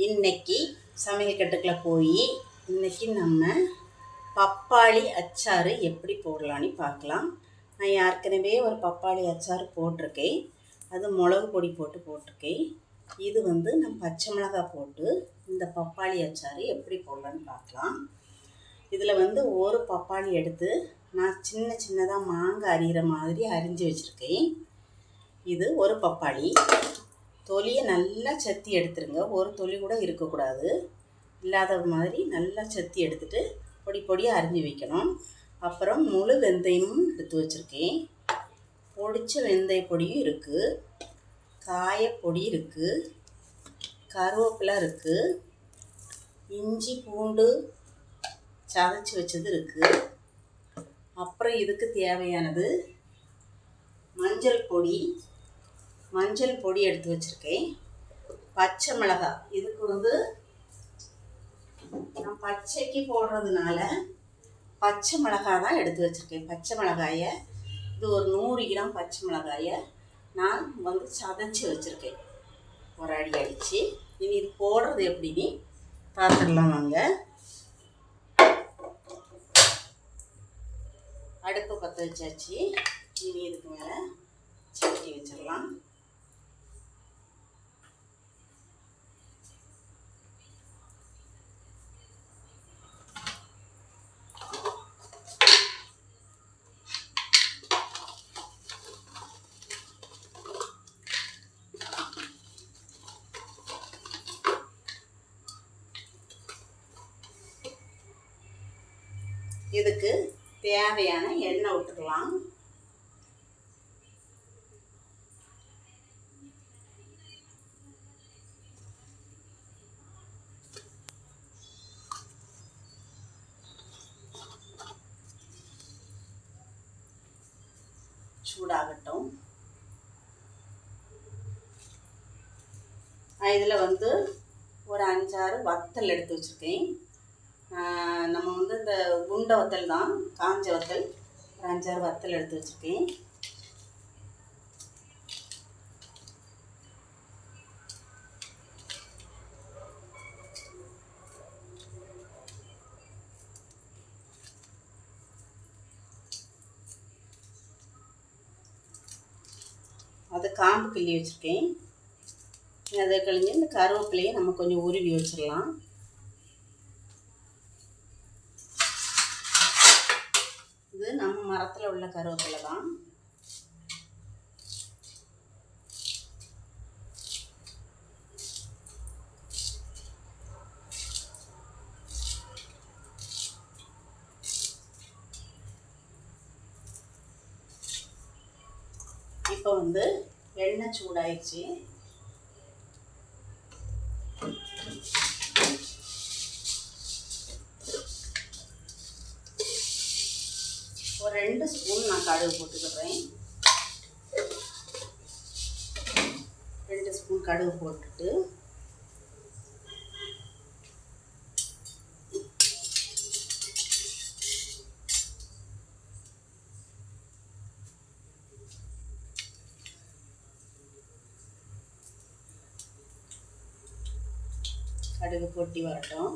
இன்னைக்கு சமையல் கட்டுக்குள்ள போய் இன்னைக்கு நம்ம பப்பாளி அச்சாறு எப்படி போடலான்னு பார்க்கலாம். நான் ஏற்கனவே ஒரு பப்பாளி அச்சாறு போட்டிருக்கேன். அது மிளகு பொடி போட்டிருக்கேன். இது நான் பச்சை மிளகாய் போட்டு இந்த பப்பாளி அச்சாறு எப்படி போடலான்னு பார்க்கலாம். இதில் ஒரு பப்பாளி எடுத்து நான் சின்ன சின்னதாக மாங்காய் அரிகிற மாதிரி அரிஞ்சு வச்சுருக்கேன். இது ஒரு பப்பாளி. தொலியை நல்லா சத்தி எடுத்துருங்க. ஒரு தொலி கூட இருக்கக்கூடாது. இல்லாத மாதிரி நல்லா சத்தி எடுத்துட்டு பொடி பொடியாக அரிஞ்சு வைக்கணும். அப்புறம் முழு வெந்தயமும் எடுத்து வச்சுருக்கேன். பொடிச்ச வெந்தய பொடியும் இருக்குது, காயப்பொடி இருக்குது, கருவேப்பிலை இருக்குது, இஞ்சி பூண்டு சதைச்சி வச்சது இருக்குது. அப்புறம் இதுக்கு தேவையானது மஞ்சள் பொடி எடுத்து வச்சுருக்கேன். பச்சை மிளகாய், இதுக்கு நான் பச்சைக்கு போடுறதுனால பச்சை மிளகாய் தான் எடுத்து வச்சுருக்கேன். பச்சை மிளகாயை இது ஒரு 100 கிராம் பச்சை மிளகாயை நான் சதைச்சி வச்சுருக்கேன். ஒரு அடி அடித்து. இனி இது போடுறது எப்படின்னு பார்த்துடலாம் வாங்க. அடுப்பு பற்ற வச்சாச்சு. இனி இதுக்கு மேலே சட்டி வச்சிடலாம். இதுக்கு தேவையான எண்ணெய் விட்டுக்கலாம். சூடாகட்டும். இதில் ஒரு 5-6 வத்தல் எடுத்து வச்சுருக்கேன். நம்ம இந்த குண்டை வத்தல் தான், காஞ்ச வத்தல். ஒரு 5-6 வத்தல் எடுத்து வச்சுருக்கேன். அதை காம்பு கிள்ளி வச்சுருக்கேன். அதை கழிஞ்சு இந்த கருவேப்பிலையை நம்ம கொஞ்சம் உருவி வச்சிடலாம். இது நம்ம மரத்தில் உள்ள கருவேப்பிலை தான். இப்போ எண்ணெய் சூடாயிடுச்சு. ஒரு 2 ஸ்பூன் நான் கடுகு போட்டுக்கிறேன். 2 ஸ்பூன் கடுகு போட்டுட்டு கடுகு பொட்டி வரட்டும்.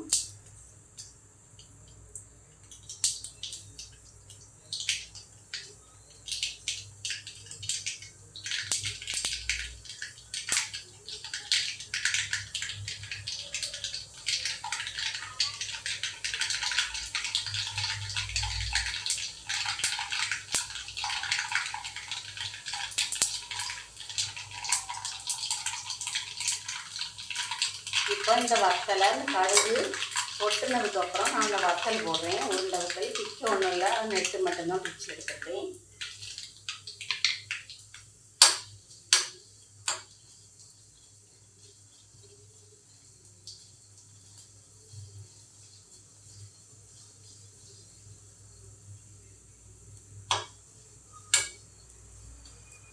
இப்போ இந்த வத்தலை கடுகு கொட்டினதுக்கப்புறம் நான் அந்த வத்தல் போடுறேன். உருண்டை வத்தல் பிச்சு ஒன்றும் இல்லை, அது நெட்டு மட்டும்தான் பிச்சு எடுத்துட்டேன்.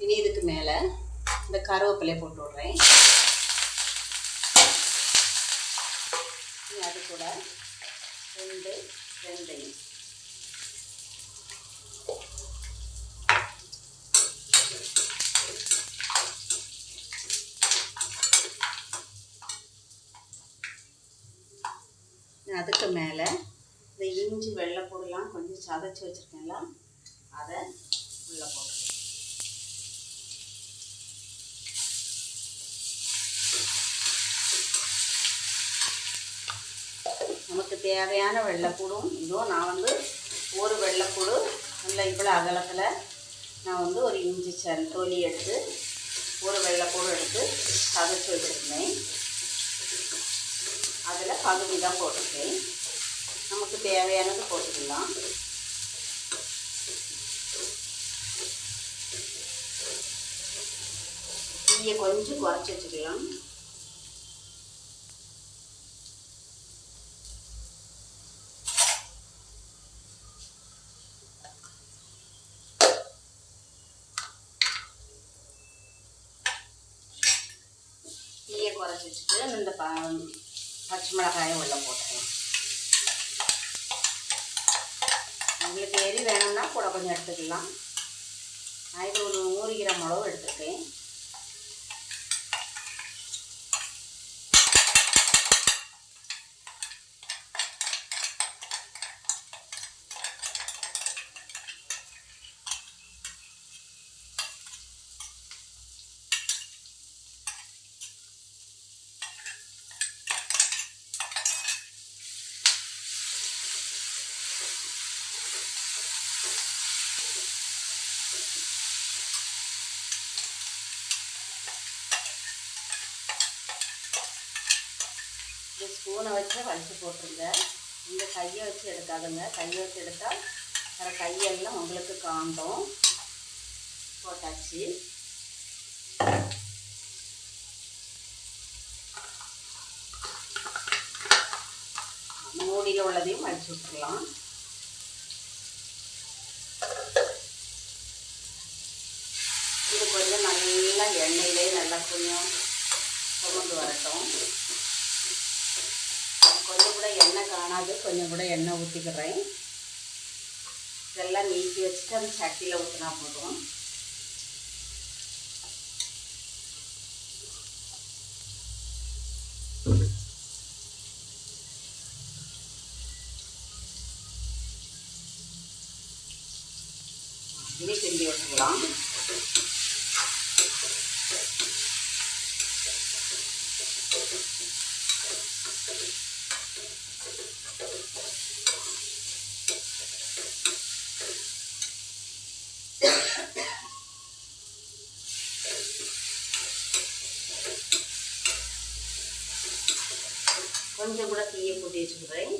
இனி இதுக்கு மேலே இந்த கருவேப்பிலையை போட்டு விட்றேன். அது கூட 2 வெந்தயம், அதுக்கு மேலே இந்த இஞ்சி வெள்ளைப்பூடெலாம் கொஞ்சம் சதைச்சி வச்சுருக்கேன்ல, அதை உள்ளே போட்டு நமக்கு தேவையான வெள்ளைப்பூடும் இதுவும். நான் வந்து ஒரு வெள்ளைப்பூடு இல்லை இவ்வளோ அகலத்தில் நான் வந்து ஒரு இஞ்சி தொலி எடுத்து ஒரு வெள்ளைப்பூடு எடுத்து சதைச்சி வச்சுருந்தேன். அதில் பகுதி தான் போட்டிருக்கேன். நமக்கு தேவையானது போட்டுக்கலாம். தீயை கொஞ்சம் குறைச்சி வச்சுக்கலாம். தீயை குறைச்சி வச்சுட்டு இந்த பச்சை மிளகாயை உள்ள போட்டுக்கலாம். உங்களுக்கு எரி வேணும்னா கூட கொஞ்சம் எடுத்துக்கலாம். நான் இது ஒரு 100 கிராம் அளவு எடுத்துருக்கேன். இந்த ஸ்பூனை வச்சு வலிச்சு போட்டுருங்க. இந்த கையை வச்சு எடுக்காதுங்க. கையை வச்சு எடுத்தால் வேறு கையெல்லாம் உங்களுக்கு காண்டும். போட்டாச்சு. மூடியில் உள்ளதையும் வலிச்சு விட்டுடலாம். இது கொஞ்சம் நல்லா எண்ணெயிலே நல்லா கொஞ்சம் கொண்டு வரட்டும். கொஞ்சம் கூட எண்ணெய் காணாது, கொஞ்சம் கூட எண்ணெய் ஊற்றிக்கிறேன். இதெல்லாம் நீக்கி வச்சுட்டு அந்த சட்டியில் ஊற்றினா போதும். இனி கிண்டி வச்சுக்கலாம். கொஞ்சம் கூட தீயை கூட்டி வச்சுக்கிறேன்.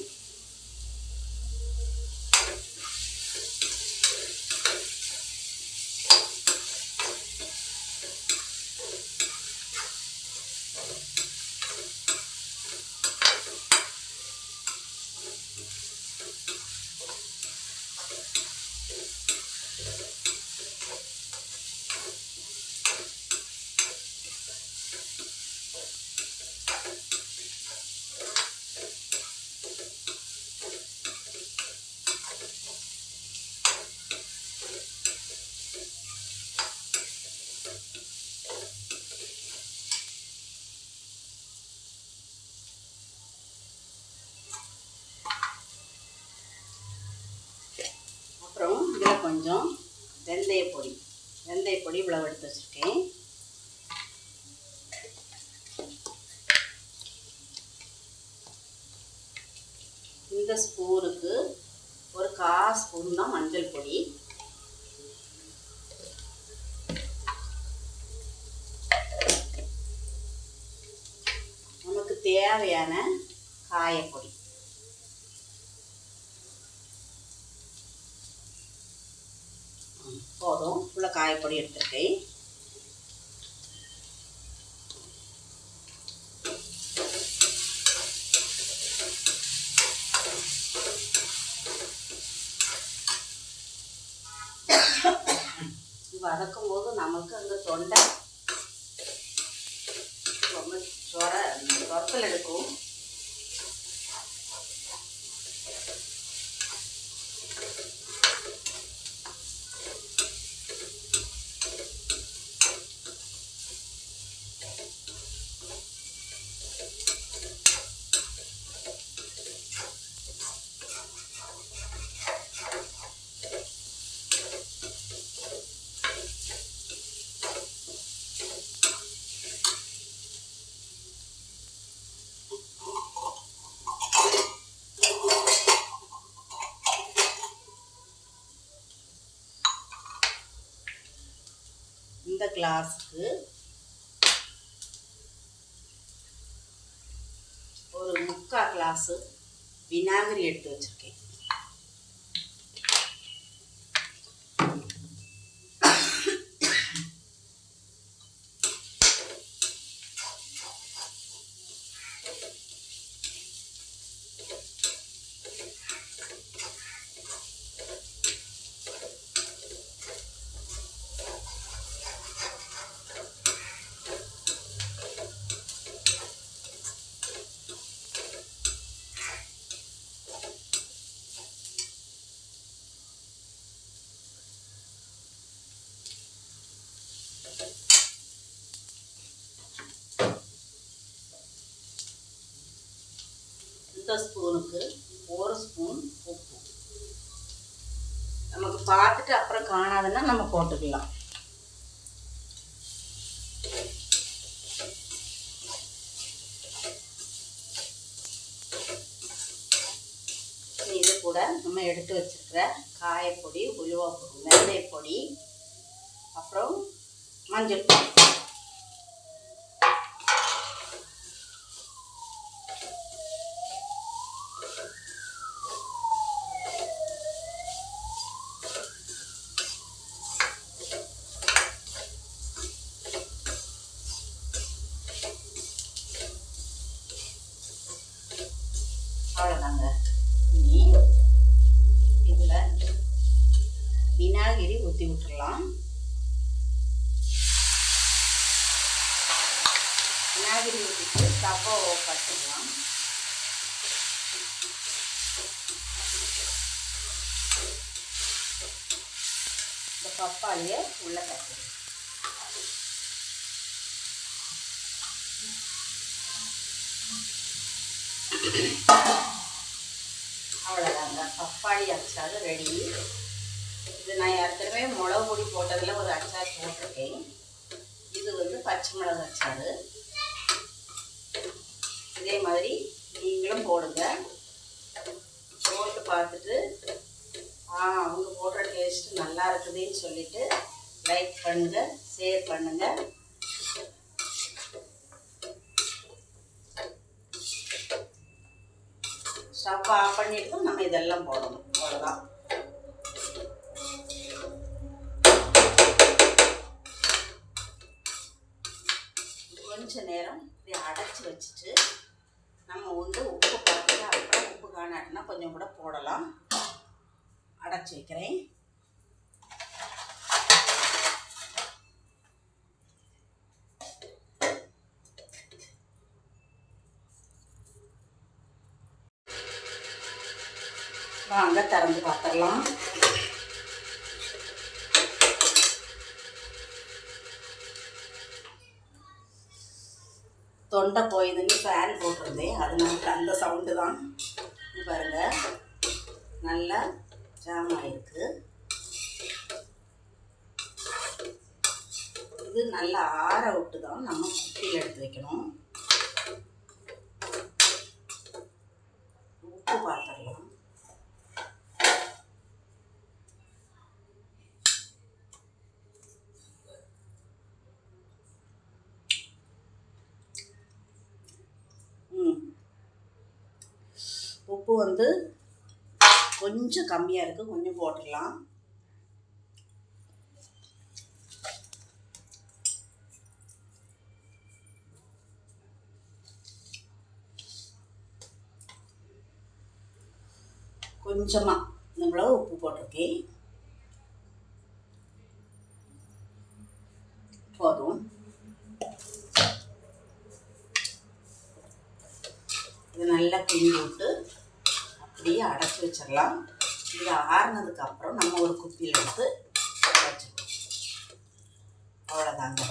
அப்புறம் இதில் கொஞ்சம் வெந்தயப்பொடி இவ்வளவு எடுத்து வச்சுருக்கேன். இந்த ஸ்பூனுக்கு ஒரு 1/4 ஸ்பூன் தான் மஞ்சள் பொடி. நமக்கு தேவையான காயப்பொடி. போதும். உள்ள காயப்பொடி எடுத்துருக்கேன். வதக்கும் போது நமக்கு அந்த தொண்டை ரொம்ப சொரத்தல் எடுக்கும். இந்த கிளாஸுக்கு ஒரு 3/4 கிளாஸு விநாகிரி எடுத்து வச்சுருக்கேன். இந்த ஸ்பூனுக்கு 1 ஸ்பூன் உப்பு. நமக்கு பார்த்துட்டு அப்புறம் காணாதுன்னா நம்ம போட்டுக்கலாம். இது கூட நம்ம எடுத்து வச்சிருக்கிற காயப்பொடி, உலுவப்பொடி, வெந்தயப்பொடி, அப்புறம் மஞ்சள் பொடி. அவ்வளோதாங்க. இனி இதில் விநாகிரி ஊற்றி விட்டுடலாம். விநாகிரி ஊற்றிட்டு ஸ்டவ்வை ஆஃப் பண்ணிடலாம். இந்த பப்பாளியை உள்ளே கட்டிடலாம். அவ்வளோதாங்க, பப்பாளி அச்சாறு ரெடி. இது நான் ஏற்கனவே மிளகு பொடி போட்டதில் ஒரு அச்சார் போட்டிருக்கேன். இது வந்து பச்சை மிளகு அச்சாறு. இதே மாதிரி நீங்களும் போடுங்க. போட்டு பார்த்துட்டு அவங்க போடுற டேஸ்ட்டு நல்லா இருக்குதுன்னு சொல்லிவிட்டு லைக் பண்ணுங்கள், ஷேர் பண்ணுங்கள். ஸ்டவ் ஆஃப் பண்ணிட்டு நம்ம இதெல்லாம் போடணும். அவ்வளோதான். கொஞ்ச நேரம் இப்படி அடைச்சி வச்சுட்டு நம்ம வந்து உப்பு பார்த்துட்டு அப்புறம் உப்பு காணாட்டினா கொஞ்சம் கூட போடலாம். அடைச்சி வைக்கிறேன். வாங்க திறந்து பார்த்துடலாம். தொண்டை போயிதுன்னு ஃபேன் போட்டிருந்தேன், அதனால அந்த சவுண்டு தான். பாருங்கள், நல்லா ஜாம் ஆகிருக்கு. இது நல்லா ஆற விட்டு தான் நம்ம குப்பியில் எடுத்து வைக்கணும். உப்பு பார்த்துடலாம். உப்பு வந்து கொஞ்சம் கம்மியாக இருக்குது, கொஞ்சம் போட்டுடலாம். கொஞ்சமாக இவ்வளோ உப்பு போட்டிருக்கேன், போதும். இது நல்லா கிண்டி விட்டு அப்படியே அடைச்சி வச்சிடலாம். இது ஆறுனதுக்கப்புறம் நம்ம ஒரு குப்பியில் எடுத்து வச்சுக்கலாம். அவ்வளோதாங்க,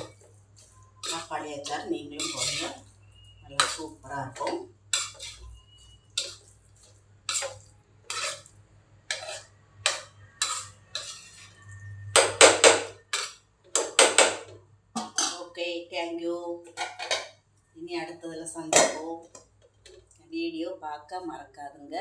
பப்பாளி அச்சார் நீங்களும் போடுங்க, நல்லா சூப்பராக இருக்கும். Okay, thank you. இனி அடுத்ததில் சந்திப்போம். வீடியோ பார்க்க மறக்காதுங்க.